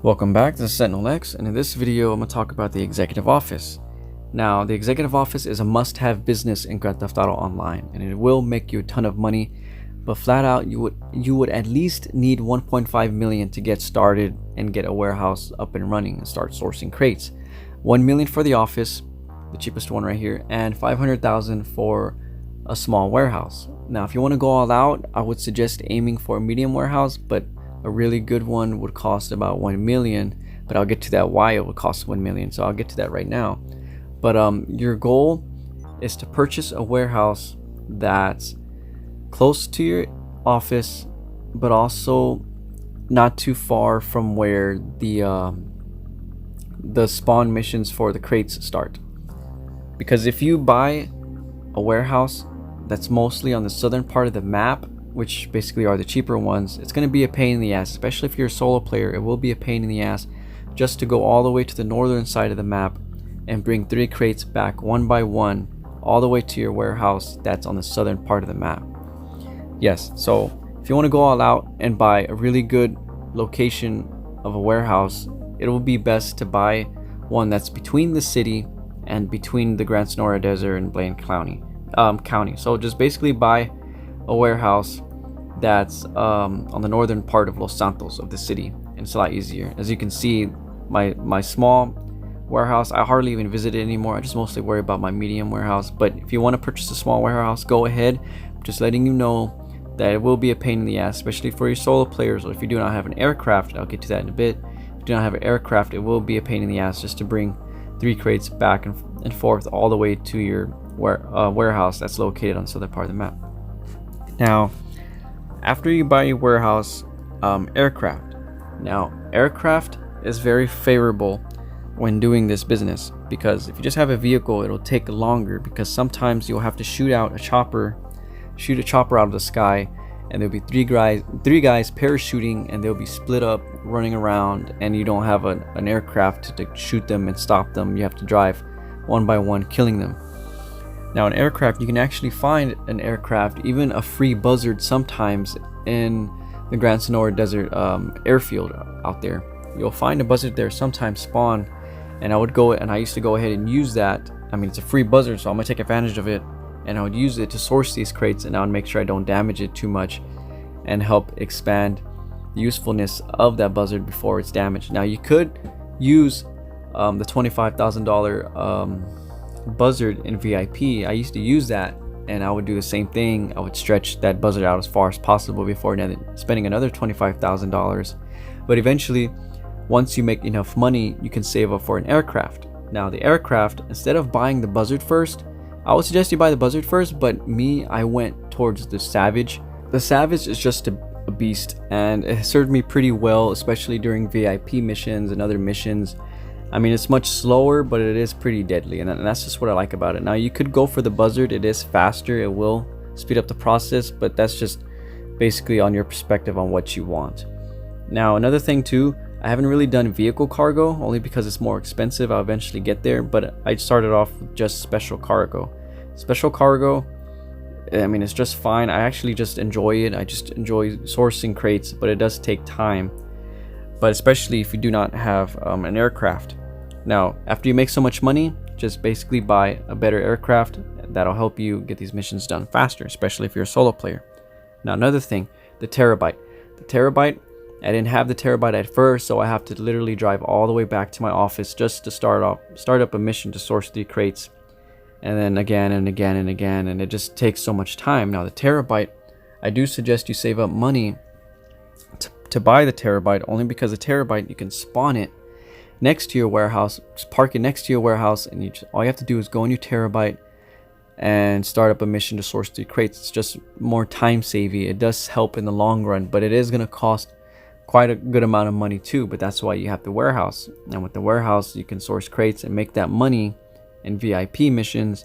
Welcome back to Sentinel X, and in this video I'm going to talk about the Executive Office. Now, the Executive Office is a must-have business in Grand Theft Auto Online, and it will make you a ton of money, but flat out you would at least need 1.5 million to get started and get a warehouse up and running and start sourcing crates. 1 million for the office, the cheapest one right here, and 500,000 for a small warehouse. Now, if you want to go all out, I would suggest aiming for a medium warehouse, but a really good one would cost about 1 million, but I'll get to that why it would cost 1 million, so I'll get to that right now. But your goal is to purchase a warehouse that's close to your office, but also not too far from where the spawn missions for the crates start. Because if you buy a warehouse that's mostly on the southern part of the map, which basically are the cheaper ones, it's going to be a pain in the ass, especially if you're a solo player. It will be a pain in the ass just to go all the way to the northern side of the map and bring 3 crates back one by one all the way to your warehouse that's on the southern part of the map. Yes, so if you want to go all out and buy a really good location of a warehouse, it will be best to buy one that's between the city and between the Gran Sonora Desert and Blaine County. So just basically buy a warehouse that's on the northern part of Los Santos of the city, and it's a lot easier. As you can see, my small warehouse, I hardly even visit it anymore. I just mostly worry about my medium warehouse. But if you want to purchase a small warehouse, go ahead. I'm just letting you know that it will be a pain in the ass, especially for your solo players, or if you do not have an aircraft. I'll get to that in a bit. If you do not have an aircraft, it will be a pain in the ass just to bring 3 crates back and forth all the way to your warehouse that's located on the southern part of the map. Now, after you buy your warehouse, aircraft. Now, aircraft is very favorable when doing this business, because if you just have a vehicle, it'll take longer, because sometimes you'll have to shoot a chopper out of the sky, and there'll be three guys parachuting, and they'll be split up running around, and you don't have an aircraft to shoot them and stop them. You have to drive one by one, killing them. Now, an aircraft, you can actually find an aircraft, even a free buzzard sometimes, in the Gran Sonora Desert airfield out there. You'll find a buzzard there sometimes spawn, and I used to go ahead and use that. I mean, it's a free buzzard, so I'm gonna take advantage of it, and I would use it to source these crates, and I would make sure I don't damage it too much and help expand the usefulness of that buzzard before it's damaged. Now, you could use the $25,000 buzzard in VIP. I used to use that, and I would do the same thing. I would stretch that buzzard out as far as possible before spending another $25,000. But eventually, once you make enough money, you can save up for an aircraft. Now, the aircraft, instead of buying the buzzard first, I would suggest you buy the buzzard first, but I went towards the Savage. The Savage is just a beast, and it served me pretty well, especially during VIP missions and other missions. I mean, it's much slower, but it is pretty deadly, and that's just what I like about it. Now, you could go for the buzzard. It is faster. It will speed up the process, but that's just basically on your perspective on what you want. Now, another thing too, I haven't really done vehicle cargo, only because it's more expensive. I'll eventually get there, but I started off with just special cargo. Special cargo, I mean, it's just fine. I actually just enjoy it. I just enjoy sourcing crates, but it does take time, but especially if you do not have an aircraft. Now, after you make so much money, just basically buy a better aircraft that'll help you get these missions done faster, especially if you're a solo player. Now, another thing, the Terabyte. The Terabyte, I didn't have the Terabyte at first, so I have to literally drive all the way back to my office just to start up a mission to source 3 crates, and then again and again and again, and it just takes so much time. Now, the Terabyte, I do suggest you save up money to buy the Terabyte, only because the Terabyte, you can spawn it next to your warehouse, just park it next to your warehouse, and all you have to do is go on your Terabyte and start up a mission to source 3 crates. It's just more time saving. It does help in the long run, but it is going to cost quite a good amount of money too, but that's why you have the warehouse. And with the warehouse, you can source crates and make that money in VIP missions,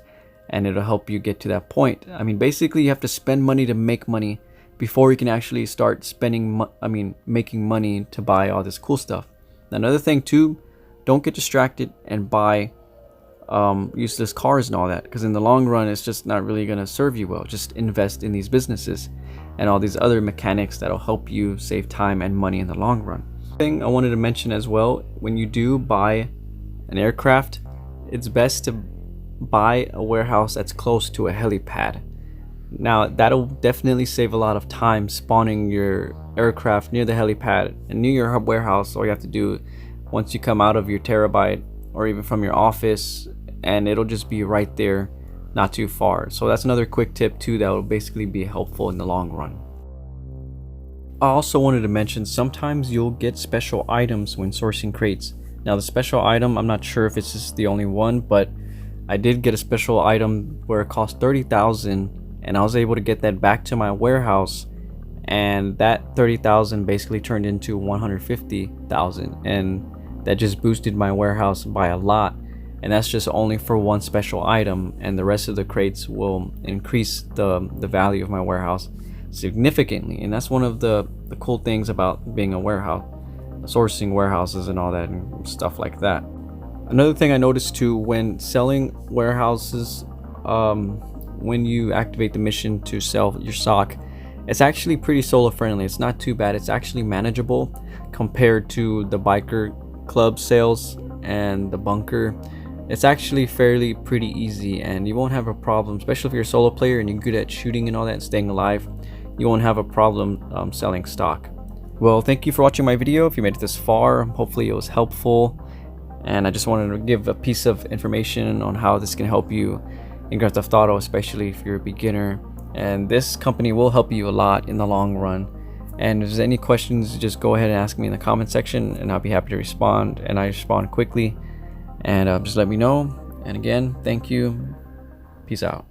and it'll help you get to that point. I mean, basically, you have to spend money to make money before you can actually start making money to buy all this cool stuff. Another thing too, don't get distracted and buy useless cars and all that, because in the long run, it's just not really going to serve you well. Just invest in these businesses and all these other mechanics that'll help you save time and money in the long run. thing I wanted to mention as well, when you do buy an aircraft, it's best to buy a warehouse that's close to a helipad. Now that'll definitely save a lot of time spawning your aircraft near the helipad and near your warehouse. All you have to do once you come out of your terabyte or even from your office, and it'll just be right there, not too far. So that's another quick tip too that will basically be helpful in the long run. I also wanted to mention, sometimes you'll get special items when sourcing crates. Now the special item, I'm not sure if it's just the only one, but I did get a special item where it cost 30,000, and I was able to get that back to my warehouse, and that 30,000 basically turned into 150,000, and that just boosted my warehouse by a lot. And that's just only for one special item, and the rest of the crates will increase the value of my warehouse significantly. And that's one of the cool things about being a warehouse, sourcing warehouses and all that and stuff like that. Another thing I noticed too, when selling warehouses, when you activate the mission to sell your stock, it's actually pretty solo friendly. It's not too bad. It's actually manageable compared to the biker club sales and the bunker. It's actually fairly pretty easy, and you won't have a problem, especially if you're a solo player and you're good at shooting and all that and staying alive. You won't have a problem selling stock. Well, thank you for watching my video. If you made it this far, hopefully it was helpful, and I just wanted to give a piece of information on how this can help you in Grand Theft Auto, especially if you're a beginner. And this company will help you a lot in the long run. And if there's any questions, just go ahead and ask me in the comment section, and I'll be happy to respond, and I respond quickly. And just let me know. And again, thank you. Peace out.